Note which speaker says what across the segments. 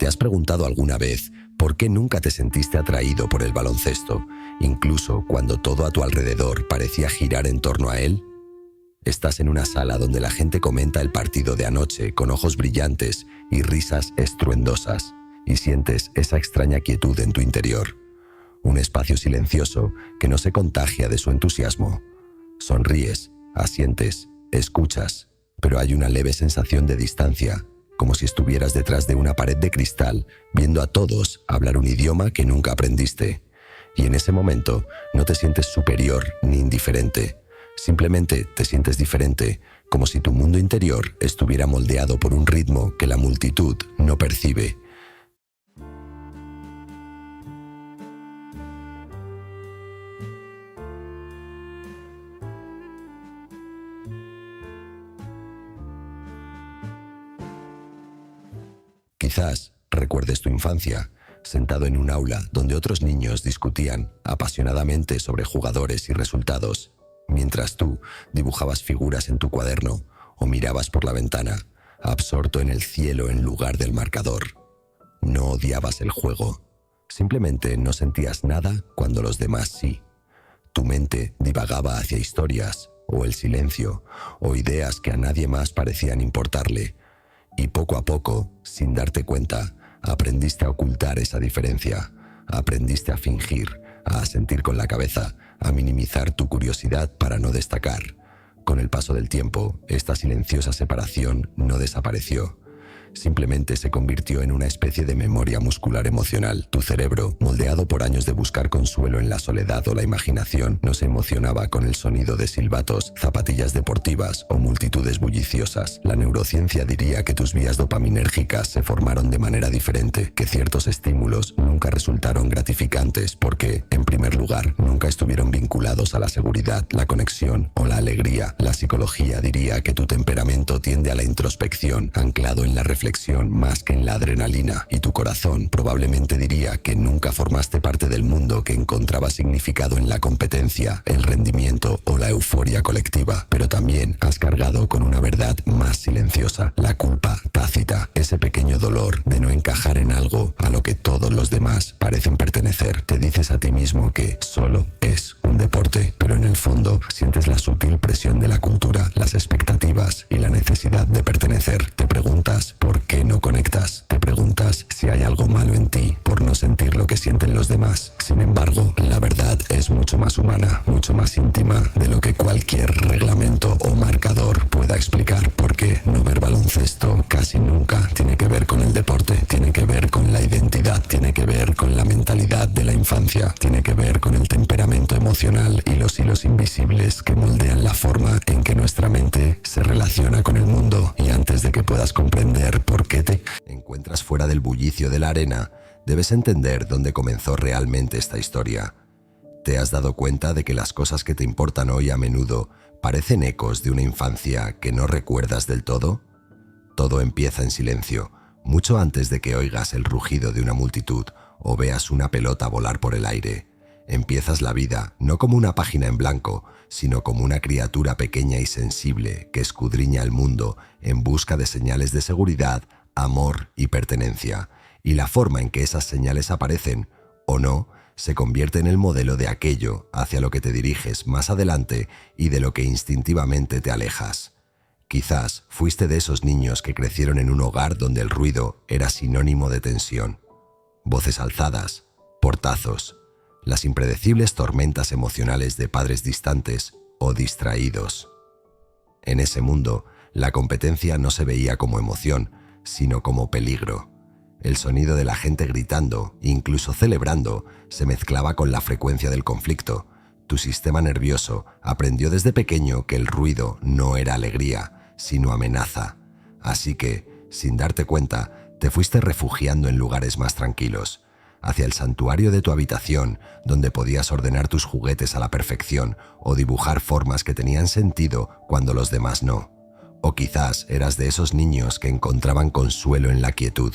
Speaker 1: ¿Te has preguntado alguna vez por qué nunca te sentiste atraído por el baloncesto, incluso cuando todo a tu alrededor parecía girar en torno a él? Estás en una sala donde la gente comenta el partido de anoche con ojos brillantes y risas estruendosas, y sientes esa extraña quietud en tu interior. Un espacio silencioso que no se contagia de su entusiasmo. Sonríes, asientes, escuchas, pero hay una leve sensación de distancia, como si estuvieras detrás de una pared de cristal, viendo a todos hablar un idioma que nunca aprendiste. Y en ese momento no te sientes superior ni indiferente. Simplemente te sientes diferente, como si tu mundo interior estuviera moldeado por un ritmo que la multitud no percibe. Quizás recuerdes tu infancia, sentado en un aula donde otros niños discutían apasionadamente sobre jugadores y resultados, mientras tú dibujabas figuras en tu cuaderno o mirabas por la ventana, absorto en el cielo en lugar del marcador. No odiabas el juego, simplemente no sentías nada cuando los demás sí. Tu mente divagaba hacia historias, o el silencio, o ideas que a nadie más parecían importarle. Y poco a poco, sin darte cuenta, aprendiste a ocultar esa diferencia. Aprendiste a fingir, a asentir con la cabeza, a minimizar tu curiosidad para no destacar. Con el paso del tiempo, esta silenciosa separación no desapareció. Simplemente se convirtió en una especie de memoria muscular emocional. Tu cerebro, moldeado por años de buscar consuelo en la soledad o la imaginación, no se emocionaba con el sonido de silbatos, zapatillas deportivas o multitudes bulliciosas. La neurociencia diría que tus vías dopaminérgicas se formaron de manera diferente, que ciertos estímulos nunca resultaron gratificantes porque, en primer lugar, nunca estuvieron vinculados a la seguridad, la conexión o la alegría. La psicología diría que tu temperamento tiende a la introspección, anclado en la reflexión más que en la adrenalina, y tu corazón probablemente diría que nunca formaste parte del mundo que encontraba significado en la competencia, el rendimiento o la euforia colectiva. Pero también has cargado con una verdad más silenciosa, la culpa tácita, ese pequeño dolor de no encajar en algo a lo que todos los demás parecen pertenecer. Te dices a ti mismo que solo es un deporte, pero en el fondo sientes la sutil presión de la cultura, las expectativas y la necesidad de pertenecer. Te preguntas ¿por qué no conectas? Te preguntas si hay algo malo en ti por no sentir lo que sienten los demás. Sin embargo, la verdad es mucho más humana, mucho más íntima de lo que cualquier reglamento o marcador pueda explicar, porque no ver baloncesto casi nunca tiene que ver con el deporte, tiene que ver con la identidad, tiene que ver con la mentalidad de la infancia, tiene que ver con el temperamento emocional y los hilos invisibles que moldean la forma en que nuestra mente se relaciona con el mundo. Y antes de que puedas comprender por qué te encuentras fuera del bullicio de la arena, debes entender dónde comenzó realmente esta historia. ¿Te has dado cuenta de que las cosas que te importan hoy a menudo parecen ecos de una infancia que no recuerdas del todo? Todo empieza en silencio, mucho antes de que oigas el rugido de una multitud o veas una pelota volar por el aire. Empiezas la vida no como una página en blanco, sino como una criatura pequeña y sensible que escudriña el mundo en busca de señales de seguridad, amor y pertenencia. Y la forma en que esas señales aparecen, o no, se convierte en el modelo de aquello hacia lo que te diriges más adelante y de lo que instintivamente te alejas. Quizás fuiste de esos niños que crecieron en un hogar donde el ruido era sinónimo de tensión. Voces alzadas, portazos, las impredecibles tormentas emocionales de padres distantes o distraídos. En ese mundo, la competencia no se veía como emoción, sino como peligro. El sonido de la gente gritando, incluso celebrando, se mezclaba con la frecuencia del conflicto. Tu sistema nervioso aprendió desde pequeño que el ruido no era alegría, sino amenaza. Así que, sin darte cuenta, te fuiste refugiando en lugares más tranquilos, hacia el santuario de tu habitación, donde podías ordenar tus juguetes a la perfección o dibujar formas que tenían sentido cuando los demás no. O quizás eras de esos niños que encontraban consuelo en la quietud,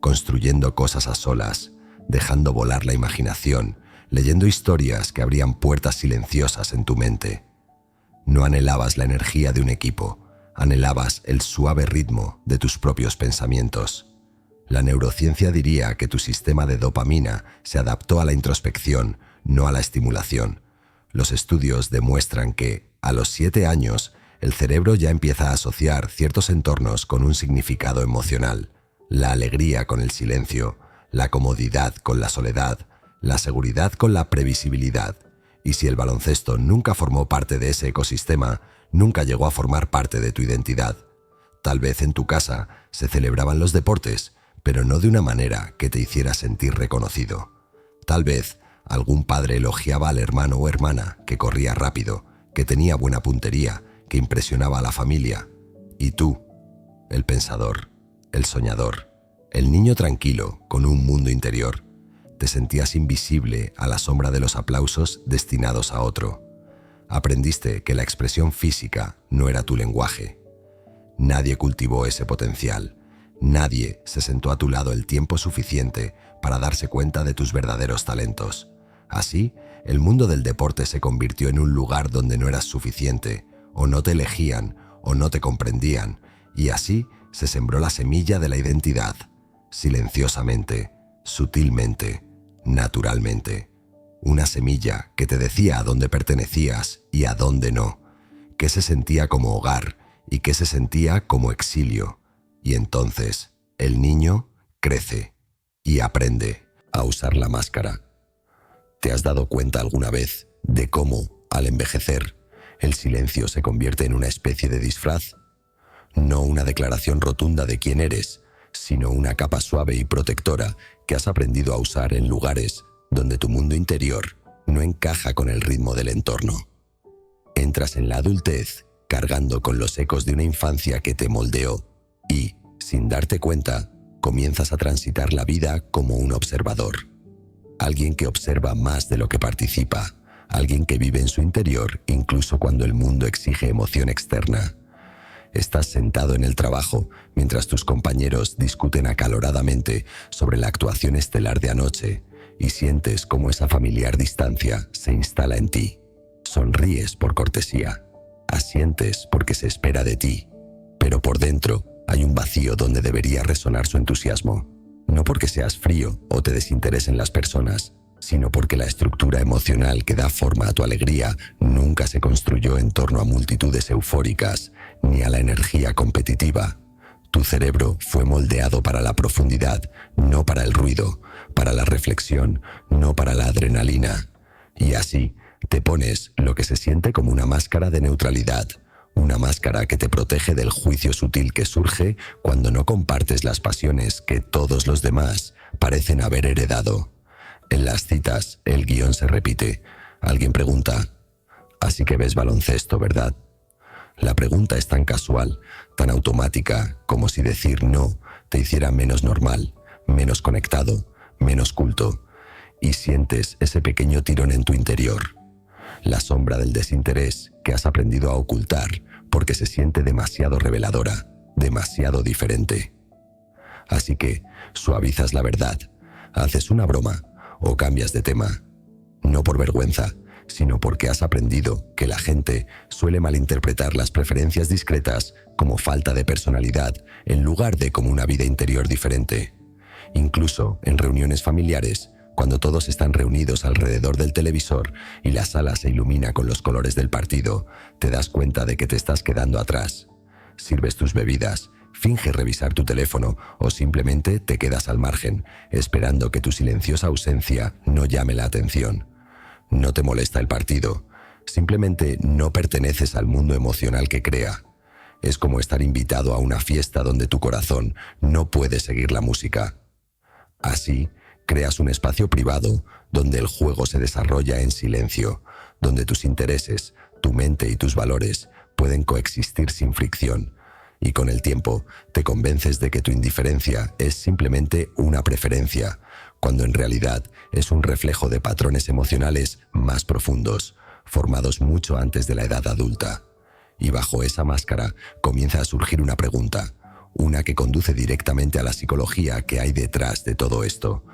Speaker 1: construyendo cosas a solas, dejando volar la imaginación, leyendo historias que abrían puertas silenciosas en tu mente. No anhelabas la energía de un equipo, anhelabas el suave ritmo de tus propios pensamientos. La neurociencia diría que tu sistema de dopamina se adaptó a la introspección, no a la estimulación. Los estudios demuestran que, a los 7 años, el cerebro ya empieza a asociar ciertos entornos con un significado emocional. La alegría con el silencio, la comodidad con la soledad, la seguridad con la previsibilidad. Y si el baloncesto nunca formó parte de ese ecosistema, nunca llegó a formar parte de tu identidad. Tal vez en tu casa se celebraban los deportes, pero no de una manera que te hiciera sentir reconocido. Tal vez algún padre elogiaba al hermano o hermana que corría rápido, que tenía buena puntería, que impresionaba a la familia. Y tú, el pensador, el soñador, el niño tranquilo con un mundo interior, te sentías invisible a la sombra de los aplausos destinados a otro. Aprendiste que la expresión física no era tu lenguaje. Nadie cultivó ese potencial. Nadie se sentó a tu lado el tiempo suficiente para darse cuenta de tus verdaderos talentos. Así, el mundo del deporte se convirtió en un lugar donde no eras suficiente, o no te elegían, o no te comprendían, y así se sembró la semilla de la identidad, silenciosamente, sutilmente, naturalmente. Una semilla que te decía a dónde pertenecías y a dónde no, qué se sentía como hogar y qué se sentía como exilio. Y entonces, el niño crece y aprende a usar la máscara. ¿Te has dado cuenta alguna vez de cómo, al envejecer, el silencio se convierte en una especie de disfraz? No una declaración rotunda de quién eres, sino una capa suave y protectora que has aprendido a usar en lugares donde tu mundo interior no encaja con el ritmo del entorno. Entras en la adultez cargando con los ecos de una infancia que te moldeó y, sin darte cuenta, comienzas a transitar la vida como un observador. Alguien que observa más de lo que participa, alguien que vive en su interior incluso cuando el mundo exige emoción externa. Estás sentado en el trabajo mientras tus compañeros discuten acaloradamente sobre la actuación estelar de anoche y sientes cómo esa familiar distancia se instala en ti. Sonríes por cortesía, asientes porque se espera de ti, pero por dentro hay un vacío donde debería resonar su entusiasmo. No porque seas frío o te desinteresen las personas, sino porque la estructura emocional que da forma a tu alegría nunca se construyó en torno a multitudes eufóricas ni a la energía competitiva. Tu cerebro fue moldeado para la profundidad, no para el ruido, para la reflexión, no para la adrenalina. Y así te pones lo que se siente como una máscara de neutralidad, una máscara que te protege del juicio sutil que surge cuando no compartes las pasiones que todos los demás parecen haber heredado. En las citas, el guión se repite. Alguien pregunta: «Así que ves baloncesto, ¿verdad?». La pregunta es tan casual, tan automática, como si decir no te hiciera menos normal, menos conectado, menos culto. Y sientes ese pequeño tirón en tu interior. La sombra del desinterés que has aprendido a ocultar porque se siente demasiado reveladora, demasiado diferente. Así que suavizas la verdad, haces una broma o cambias de tema. No por vergüenza, sino porque has aprendido que la gente suele malinterpretar las preferencias discretas como falta de personalidad en lugar de como una vida interior diferente. Incluso en reuniones familiares, cuando todos están reunidos alrededor del televisor y la sala se ilumina con los colores del partido, te das cuenta de que te estás quedando atrás. Sirves tus bebidas, finges revisar tu teléfono o simplemente te quedas al margen, esperando que tu silenciosa ausencia no llame la atención. No te molesta el partido, simplemente no perteneces al mundo emocional que crea. Es como estar invitado a una fiesta donde tu corazón no puede seguir la música. Así, creas un espacio privado donde el juego se desarrolla en silencio, donde tus intereses, tu mente y tus valores pueden coexistir sin fricción. Y con el tiempo te convences de que tu indiferencia es simplemente una preferencia, cuando en realidad es un reflejo de patrones emocionales más profundos, formados mucho antes de la edad adulta. Y bajo esa máscara comienza a surgir una pregunta, una que conduce directamente a la psicología que hay detrás de todo esto.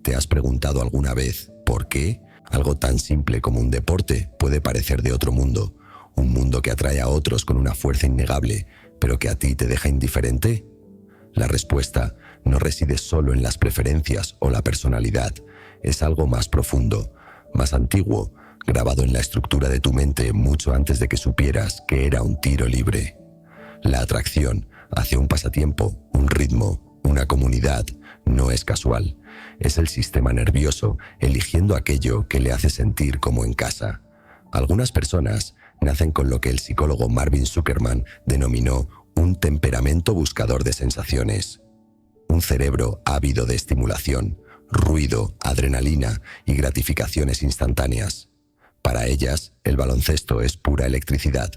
Speaker 1: ¿Te has preguntado alguna vez por qué algo tan simple como un deporte puede parecer de otro mundo? Un mundo que atrae a otros con una fuerza innegable, pero que a ti te deja indiferente. La respuesta no reside solo en las preferencias o la personalidad, es algo más profundo, más antiguo, grabado en la estructura de tu mente mucho antes de que supieras que era un tiro libre. La atracción hacia un pasatiempo, un ritmo, una comunidad, no es casual. Es el sistema nervioso eligiendo aquello que le hace sentir como en casa. Algunas personas nacen con lo que el psicólogo Marvin Zuckerman denominó un temperamento buscador de sensaciones. Un cerebro ávido de estimulación, ruido, adrenalina y gratificaciones instantáneas. Para ellas, el baloncesto es pura electricidad,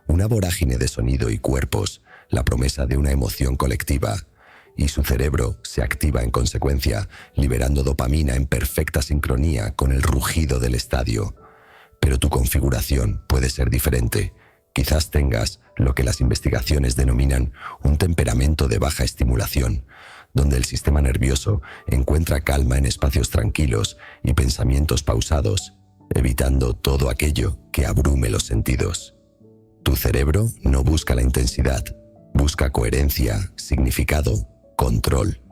Speaker 1: una vorágine de sonido y cuerpos, la promesa de una emoción colectiva, y su cerebro se activa en consecuencia, liberando dopamina en perfecta sincronía con el rugido del estadio. Pero tu configuración puede ser diferente. Quizás tengas lo que las investigaciones denominan un temperamento de baja estimulación, donde el sistema nervioso encuentra calma en espacios tranquilos y pensamientos pausados, evitando todo aquello que abrume los sentidos. Tu cerebro no busca la intensidad, busca coherencia, significado, control.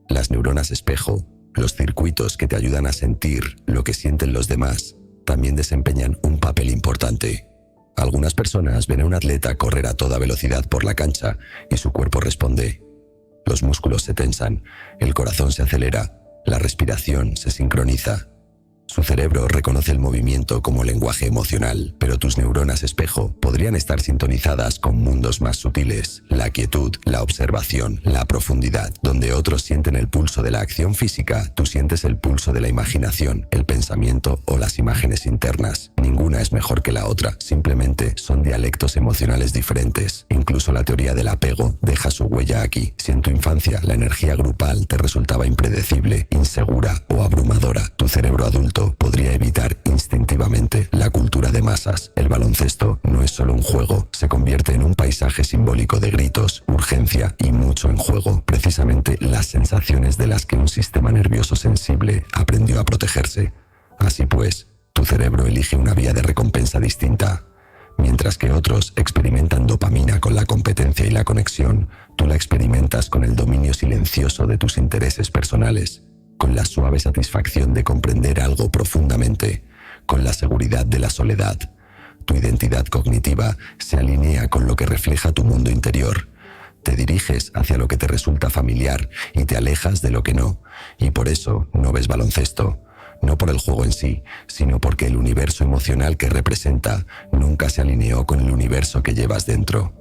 Speaker 1: Las neuronas espejo, los circuitos que te ayudan a sentir lo que sienten los demás, también desempeñan un papel importante. Algunas personas ven a un atleta correr a toda velocidad por la cancha y su cuerpo responde. Los músculos se tensan, el corazón se acelera, la respiración se sincroniza. Su cerebro reconoce el movimiento como lenguaje emocional, pero tus neuronas espejo podrían estar sintonizadas con mundos más sutiles, la quietud, la observación, la profundidad. Donde otros sienten el pulso de la acción física, tú sientes el pulso de la imaginación, el pensamiento o las imágenes internas. Ninguna es mejor que la otra, simplemente son dialectos emocionales diferentes. Incluso la teoría del apego deja su huella aquí. Si en tu infancia la energía grupal te resultaba impredecible, insegura o abrumadora, tu cerebro adulto podría evitar instintivamente la cultura de masas. El baloncesto no es solo un juego, se convierte en un paisaje simbólico de gritos, urgencia y mucho en juego, precisamente las sensaciones de las que un sistema nervioso sensible aprendió a protegerse. Así pues, tu cerebro elige una vía de recompensa distinta. Mientras que otros experimentan dopamina con la competencia y la conexión, tú la experimentas con el dominio silencioso de tus intereses personales, con la suave satisfacción de comprender algo profundamente, con la seguridad de la soledad. Tu identidad cognitiva se alinea con lo que refleja tu mundo interior. Te diriges hacia lo que te resulta familiar y te alejas de lo que no, y por eso no ves baloncesto. No por el juego en sí, sino porque el universo emocional que representa nunca se alineó con el universo que llevas dentro.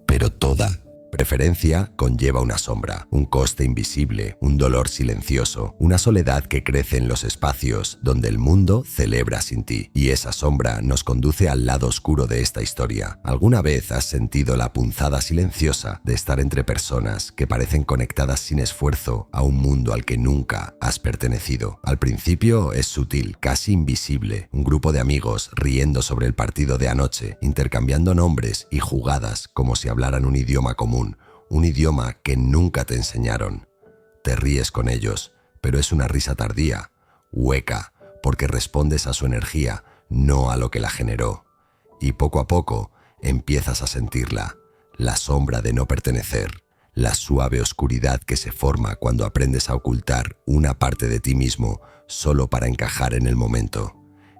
Speaker 1: Pero toda preferencia conlleva una sombra, un coste invisible, un dolor silencioso, una soledad que crece en los espacios donde el mundo celebra sin ti. Y esa sombra nos conduce al lado oscuro de esta historia. ¿Alguna vez has sentido la punzada silenciosa de estar entre personas que parecen conectadas sin esfuerzo a un mundo al que nunca has pertenecido? Al principio es sutil, casi invisible, un grupo de amigos riendo sobre el partido de anoche, intercambiando nombres y jugadas como si hablaran un idioma común. Un idioma que nunca te enseñaron. Te ríes con ellos, pero es una risa tardía, hueca, porque respondes a su energía, no a lo que la generó. Y poco a poco empiezas a sentirla, la sombra de no pertenecer, la suave oscuridad que se forma cuando aprendes a ocultar una parte de ti mismo solo para encajar en el momento.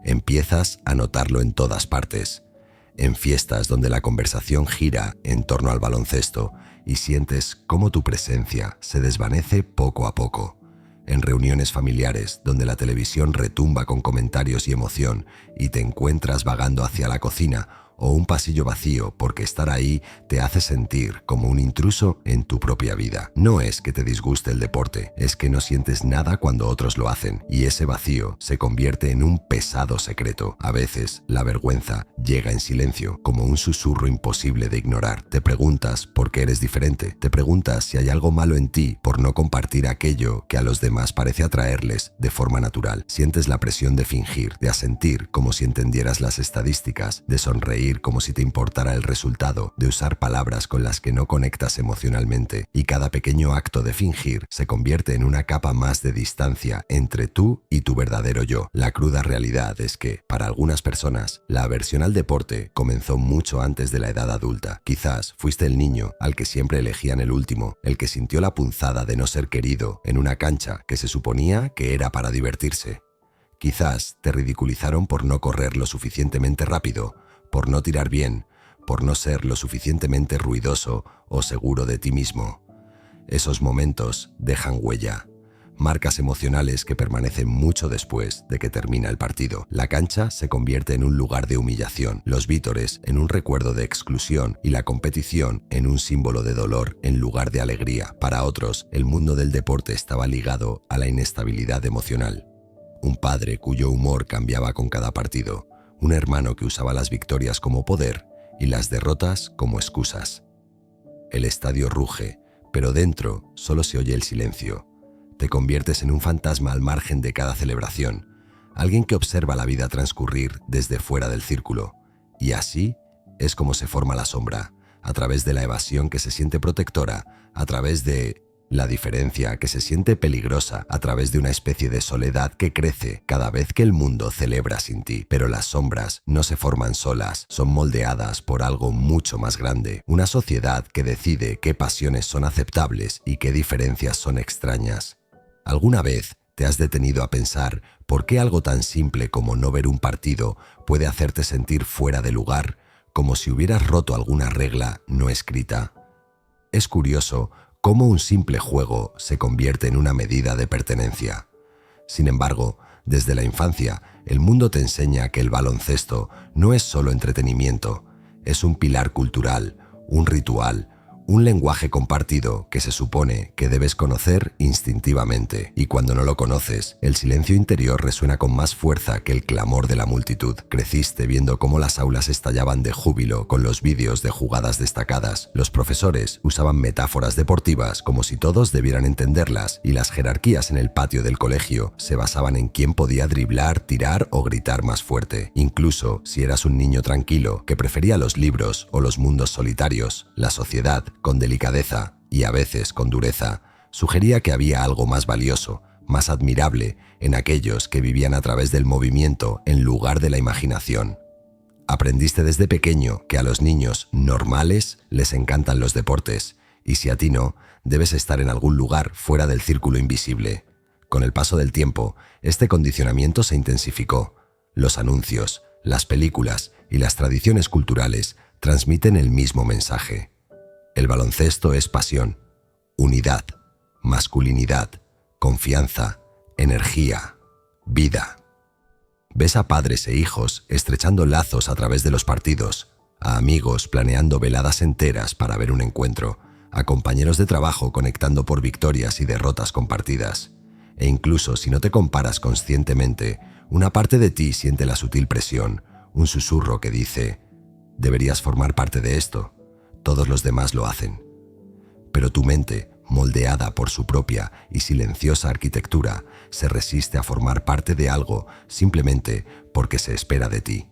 Speaker 1: Empiezas a notarlo en todas partes. En fiestas donde la conversación gira en torno al baloncesto y sientes cómo tu presencia se desvanece poco a poco. En reuniones familiares donde la televisión retumba con comentarios y emoción y te encuentras vagando hacia la cocina o un pasillo vacío porque estar ahí te hace sentir como un intruso en tu propia vida. No es que te disguste el deporte, es que no sientes nada cuando otros lo hacen y ese vacío se convierte en un pesado secreto. A veces la vergüenza llega en silencio, como un susurro imposible de ignorar. Te preguntas por qué eres diferente, te preguntas si hay algo malo en ti por no compartir aquello que a los demás parece atraerles de forma natural. Sientes la presión de fingir, de asentir como si entendieras las estadísticas, de sonreír sonreír como si te importara el resultado, de usar palabras con las que no conectas emocionalmente, y cada pequeño acto de fingir se convierte en una capa más de distancia entre tú y tu verdadero yo. La cruda realidad es que, para algunas personas, la aversión al deporte comenzó mucho antes de la edad adulta. Quizás fuiste el niño al que siempre elegían el último, el que sintió la punzada de no ser querido en una cancha que se suponía que era para divertirse. Quizás te ridiculizaron por no correr lo suficientemente rápido, por no tirar bien, por no ser lo suficientemente ruidoso o seguro de ti mismo. Esos momentos dejan huella, marcas emocionales que permanecen mucho después de que termina el partido. La cancha se convierte en un lugar de humillación, los vítores en un recuerdo de exclusión y la competición en un símbolo de dolor en lugar de alegría. Para otros, el mundo del deporte estaba ligado a la inestabilidad emocional. Un padre cuyo humor cambiaba con cada partido, un hermano que usaba las victorias como poder y las derrotas como excusas. El estadio ruge, pero dentro solo se oye el silencio. Te conviertes en un fantasma al margen de cada celebración, alguien que observa la vida transcurrir desde fuera del círculo. Y así es como se forma la sombra, a través de la evasión que se siente protectora, a través de la diferencia que se siente peligrosa, a través de una especie de soledad que crece cada vez que el mundo celebra sin ti. Pero las sombras no se forman solas, son moldeadas por algo mucho más grande, una sociedad que decide qué pasiones son aceptables y qué diferencias son extrañas. ¿Alguna vez te has detenido a pensar por qué algo tan simple como no ver un partido puede hacerte sentir fuera de lugar, como si hubieras roto alguna regla no escrita? Es curioso cómo un simple juego se convierte en una medida de pertenencia. Sin embargo, desde la infancia, el mundo te enseña que el baloncesto no es solo entretenimiento, es un pilar cultural, un ritual, un lenguaje compartido que se supone que debes conocer instintivamente. Y cuando no lo conoces, el silencio interior resuena con más fuerza que el clamor de la multitud. Creciste viendo cómo las aulas estallaban de júbilo con los vídeos de jugadas destacadas. Los profesores usaban metáforas deportivas como si todos debieran entenderlas, y las jerarquías en el patio del colegio se basaban en quién podía driblar, tirar o gritar más fuerte. Incluso si eras un niño tranquilo que prefería los libros o los mundos solitarios, la sociedad, con delicadeza y a veces con dureza, sugería que había algo más valioso, más admirable en aquellos que vivían a través del movimiento en lugar de la imaginación. Aprendiste desde pequeño que a los niños normales les encantan los deportes, y si a ti no, debes estar en algún lugar fuera del círculo invisible. Con el paso del tiempo, este condicionamiento se intensificó. Los anuncios, las películas y las tradiciones culturales transmiten el mismo mensaje. El baloncesto es pasión, unidad, masculinidad, confianza, energía, vida. Ves a padres e hijos estrechando lazos a través de los partidos, a amigos planeando veladas enteras para ver un encuentro, a compañeros de trabajo conectando por victorias y derrotas compartidas. E incluso si no te comparas conscientemente, una parte de ti siente la sutil presión, un susurro que dice: deberías formar parte de esto. Todos los demás lo hacen. Pero tu mente, moldeada por su propia y silenciosa arquitectura, se resiste a formar parte de algo simplemente porque se espera de ti.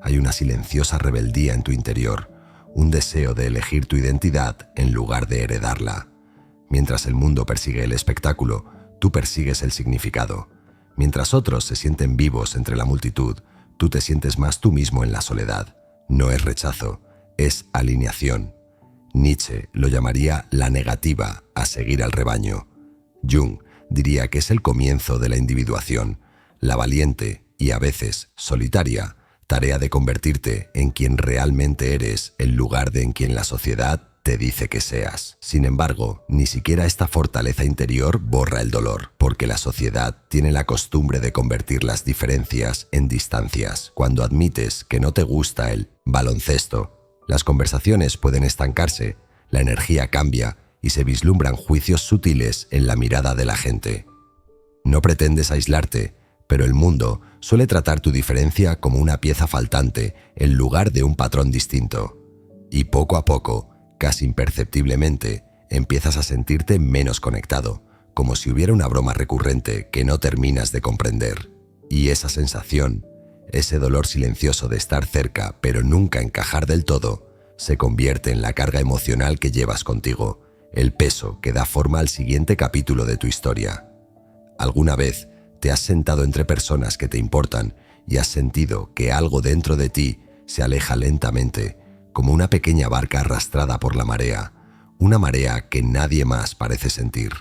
Speaker 1: Hay una silenciosa rebeldía en tu interior, un deseo de elegir tu identidad en lugar de heredarla. Mientras el mundo persigue el espectáculo, tú persigues el significado. Mientras otros se sienten vivos entre la multitud, tú te sientes más tú mismo en la soledad. No es rechazo, es alineación. Nietzsche lo llamaría la negativa a seguir al rebaño. Jung diría que es el comienzo de la individuación, la valiente y a veces solitaria tarea de convertirte en quien realmente eres en lugar de en quien la sociedad te dice que seas. Sin embargo, ni siquiera esta fortaleza interior borra el dolor, porque la sociedad tiene la costumbre de convertir las diferencias en distancias. Cuando admites que no te gusta el baloncesto, las conversaciones pueden estancarse, la energía cambia y se vislumbran juicios sutiles en la mirada de la gente. No pretendes aislarte, pero el mundo suele tratar tu diferencia como una pieza faltante en lugar de un patrón distinto. Y poco a poco, casi imperceptiblemente, empiezas a sentirte menos conectado, como si hubiera una broma recurrente que no terminas de comprender. Y esa sensación Ese dolor silencioso de estar cerca pero nunca encajar del todo, se convierte en la carga emocional que llevas contigo, el peso que da forma al siguiente capítulo de tu historia. ¿Alguna vez te has sentado entre personas que te importan y has sentido que algo dentro de ti se aleja lentamente, como una pequeña barca arrastrada por la marea, una marea que nadie más parece sentir?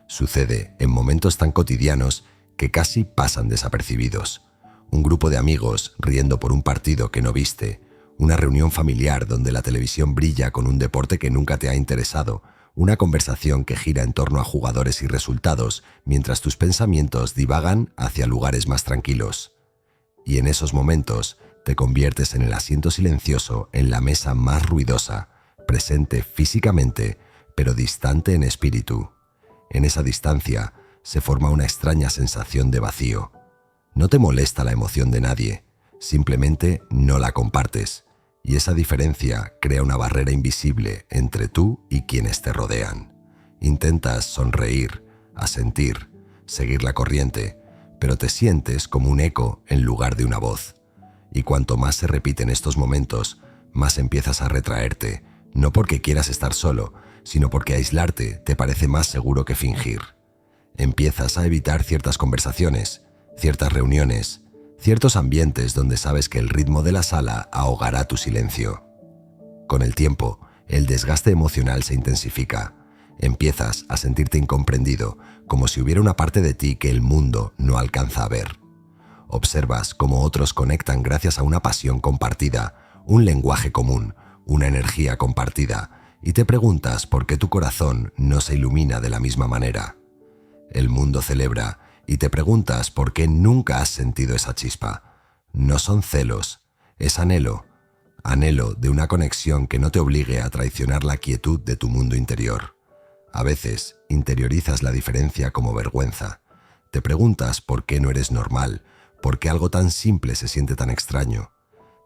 Speaker 1: Sucede en momentos tan cotidianos que casi pasan desapercibidos. Un grupo de amigos riendo por un partido que no viste, una reunión familiar donde la televisión brilla con un deporte que nunca te ha interesado, una conversación que gira en torno a jugadores y resultados mientras tus pensamientos divagan hacia lugares más tranquilos. Y en esos momentos te conviertes en el asiento silencioso en la mesa más ruidosa, presente físicamente, pero distante en espíritu. En esa distancia se forma una extraña sensación de vacío. No te molesta la emoción de nadie, simplemente no la compartes, y esa diferencia crea una barrera invisible entre tú y quienes te rodean. Intentas sonreír, asentir, seguir la corriente, pero te sientes como un eco en lugar de una voz. Y cuanto más se repiten estos momentos, más empiezas a retraerte, no porque quieras estar solo, sino porque aislarte te parece más seguro que fingir. Empiezas a evitar ciertas conversaciones, ciertas reuniones, ciertos ambientes donde sabes que el ritmo de la sala ahogará tu silencio. Con el tiempo, el desgaste emocional se intensifica. Empiezas a sentirte incomprendido, como si hubiera una parte de ti que el mundo no alcanza a ver. Observas cómo otros conectan gracias a una pasión compartida, un lenguaje común, una energía compartida, y te preguntas por qué tu corazón no se ilumina de la misma manera. El mundo celebra, y te preguntas por qué nunca has sentido esa chispa. No son celos, es anhelo de una conexión que no te obligue a traicionar la quietud de tu mundo interior. A veces interiorizas la diferencia como vergüenza. Te preguntas por qué no eres normal, por qué algo tan simple se siente tan extraño.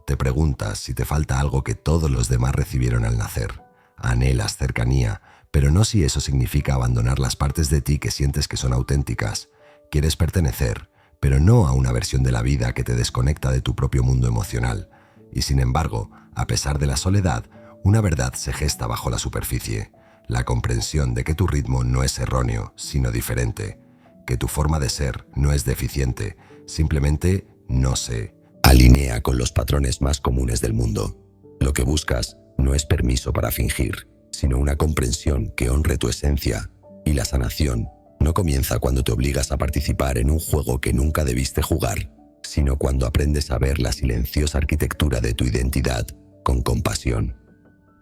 Speaker 1: Te preguntas si te falta algo que todos los demás recibieron al nacer. Anhelas cercanía, pero no si eso significa abandonar las partes de ti que sientes que son auténticas. Quieres pertenecer, pero no a una versión de la vida que te desconecta de tu propio mundo emocional. Y sin embargo, a pesar de la soledad, una verdad se gesta bajo la superficie. La comprensión de que tu ritmo no es erróneo, sino diferente. Que tu forma de ser no es deficiente, simplemente no se alinea con los patrones más comunes del mundo. Lo que buscas no es permiso para fingir, sino una comprensión que honre tu esencia, y la sanación no comienza cuando te obligas a participar en un juego que nunca debiste jugar, sino cuando aprendes a ver la silenciosa arquitectura de tu identidad con compasión.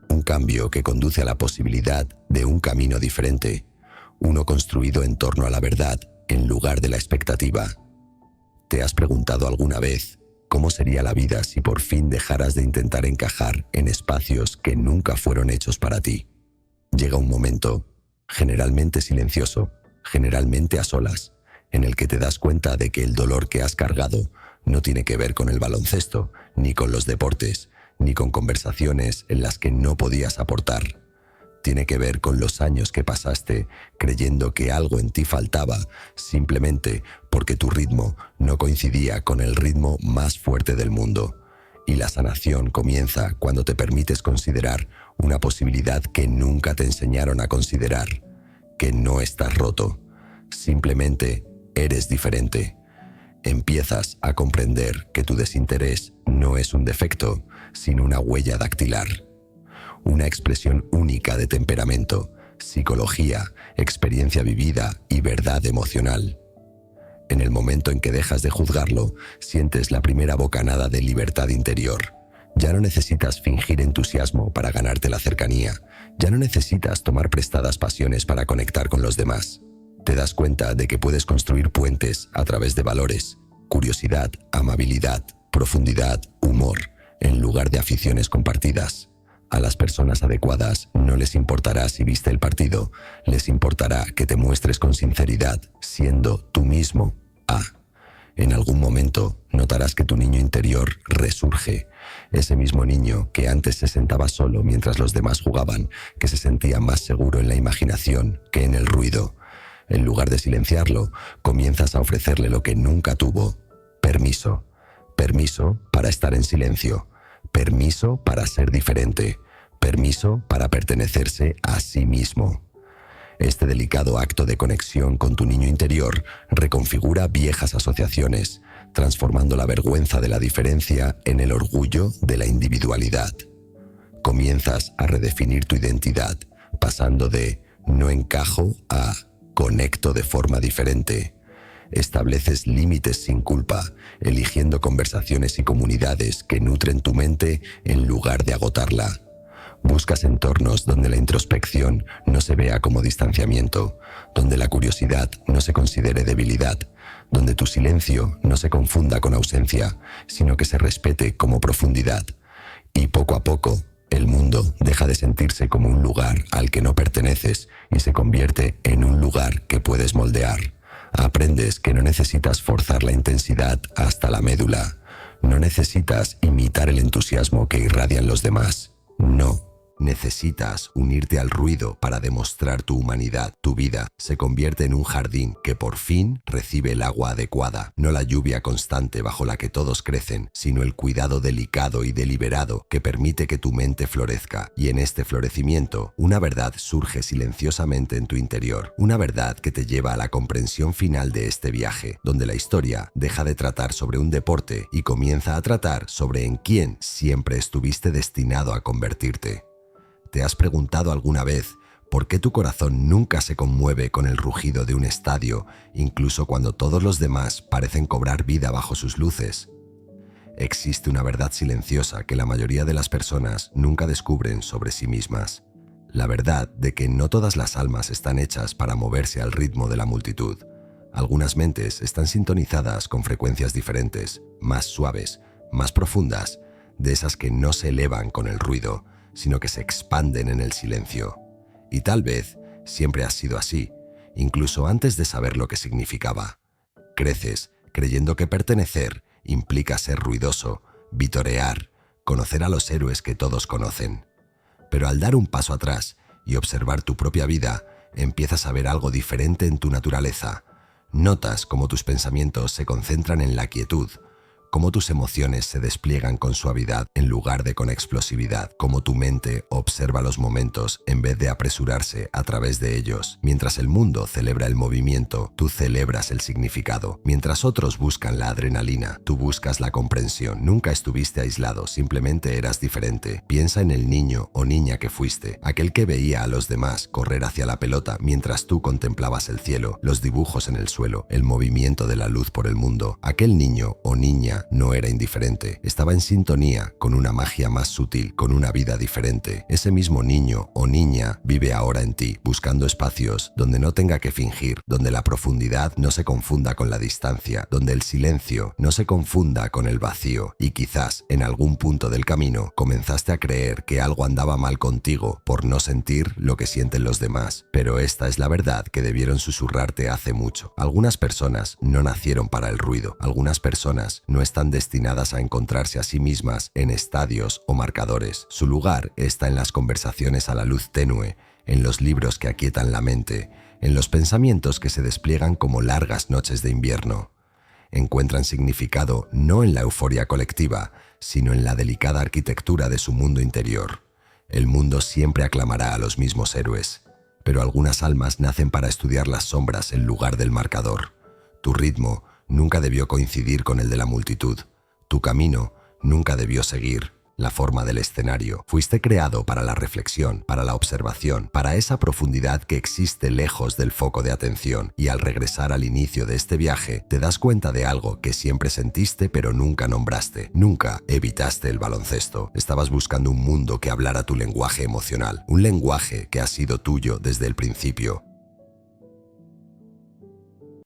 Speaker 1: Un cambio que conduce a la posibilidad de un camino diferente, uno construido en torno a la verdad en lugar de la expectativa. ¿Te has preguntado alguna vez cómo sería la vida si por fin dejaras de intentar encajar en espacios que nunca fueron hechos para ti? Llega un momento, generalmente silencioso, generalmente a solas, en el que te das cuenta de que el dolor que has cargado no tiene que ver con el baloncesto, ni con los deportes, ni con conversaciones en las que no podías aportar. Tiene que ver con los años que pasaste creyendo que algo en ti faltaba, simplemente porque tu ritmo no coincidía con el ritmo más fuerte del mundo. Y la sanación comienza cuando te permites considerar una posibilidad que nunca te enseñaron a considerar, que no estás roto, simplemente eres diferente. Empiezas a comprender que tu desinterés no es un defecto, sino una huella dactilar, una expresión única de temperamento, psicología, experiencia vivida y verdad emocional. En el momento en que dejas de juzgarlo, sientes la primera bocanada de libertad interior. Ya no necesitas fingir entusiasmo para ganarte la cercanía. Ya no necesitas tomar prestadas pasiones para conectar con los demás. Te das cuenta de que puedes construir puentes a través de valores, curiosidad, amabilidad, profundidad, humor, en lugar de aficiones compartidas. A las personas adecuadas no les importará si viste el partido, les importará que te muestres con sinceridad, siendo tú mismo. En algún momento notarás que tu niño interior resurge, ese mismo niño que antes se sentaba solo mientras los demás jugaban, que se sentía más seguro en la imaginación que en el ruido. En lugar de silenciarlo, comienzas a ofrecerle lo que nunca tuvo: permiso. Permiso para estar en silencio. Permiso para ser diferente. Permiso para pertenecerse a sí mismo. Este delicado acto de conexión con tu niño interior reconfigura viejas asociaciones, transformando la vergüenza de la diferencia en el orgullo de la individualidad. Comienzas a redefinir tu identidad, pasando de no encajo a conecto de forma diferente. Estableces límites sin culpa, eligiendo conversaciones y comunidades que nutren tu mente en lugar de agotarla. Buscas entornos donde la introspección no se vea como distanciamiento, donde la curiosidad no se considere debilidad, donde tu silencio no se confunda con ausencia, sino que se respete como profundidad. Y poco a poco, el mundo deja de sentirse como un lugar al que no perteneces y se convierte en un lugar que puedes moldear. Aprendes que no necesitas forzar la intensidad hasta la médula. No necesitas imitar el entusiasmo que irradian los demás. No. Necesitas unirte al ruido para demostrar tu humanidad. Tu vida se convierte en un jardín que por fin recibe el agua adecuada, no la lluvia constante bajo la que todos crecen, sino el cuidado delicado y deliberado que permite que tu mente florezca. Y en este florecimiento, una verdad surge silenciosamente en tu interior, una verdad que te lleva a la comprensión final de este viaje, donde la historia deja de tratar sobre un deporte y comienza a tratar sobre en quién siempre estuviste destinado a convertirte. ¿Te has preguntado alguna vez por qué tu corazón nunca se conmueve con el rugido de un estadio, incluso cuando todos los demás parecen cobrar vida bajo sus luces? Existe una verdad silenciosa que la mayoría de las personas nunca descubren sobre sí mismas. La verdad de que no todas las almas están hechas para moverse al ritmo de la multitud. Algunas mentes están sintonizadas con frecuencias diferentes, más suaves, más profundas, de esas que no se elevan con el ruido, sino que se expanden en el silencio. Y tal vez siempre has sido así, incluso antes de saber lo que significaba. Creces creyendo que pertenecer implica ser ruidoso, vitorear, conocer a los héroes que todos conocen. Pero al dar un paso atrás y observar tu propia vida, empiezas a ver algo diferente en tu naturaleza. Notas cómo tus pensamientos se concentran en la quietud, cómo tus emociones se despliegan con suavidad en lugar de con explosividad, cómo tu mente observa los momentos en vez de apresurarse a través de ellos. Mientras el mundo celebra el movimiento, tú celebras el significado. Mientras otros buscan la adrenalina, tú buscas la comprensión. Nunca estuviste aislado, simplemente eras diferente. Piensa en el niño o niña que fuiste, aquel que veía a los demás correr hacia la pelota mientras tú contemplabas el cielo, los dibujos en el suelo, el movimiento de la luz por el mundo. Aquel niño o niña no era indiferente, estaba en sintonía con una magia más sutil, con una vida diferente. Ese mismo niño o niña vive ahora en ti, buscando espacios donde no tenga que fingir, donde la profundidad no se confunda con la distancia, donde el silencio no se confunda con el vacío. Y quizás en algún punto del camino comenzaste a creer que algo andaba mal contigo por no sentir lo que sienten los demás. Pero esta es la verdad que debieron susurrarte hace mucho. Algunas personas no nacieron para el ruido, algunas personas no están destinadas a encontrarse a sí mismas en estadios o marcadores. Su lugar está en las conversaciones a la luz tenue, en los libros que aquietan la mente, en los pensamientos que se despliegan como largas noches de invierno. Encuentran significado no en la euforia colectiva, sino en la delicada arquitectura de su mundo interior. El mundo siempre aclamará a los mismos héroes, pero algunas almas nacen para estudiar las sombras en lugar del marcador. Tu ritmo nunca debió coincidir con el de la multitud. Tu camino nunca debió seguir la forma del escenario. Fuiste creado para la reflexión, para la observación, para esa profundidad que existe lejos del foco de atención. Y al regresar al inicio de este viaje, te das cuenta de algo que siempre sentiste pero nunca nombraste. Nunca evitaste el baloncesto. Estabas buscando un mundo que hablara tu lenguaje emocional, un lenguaje que ha sido tuyo desde el principio.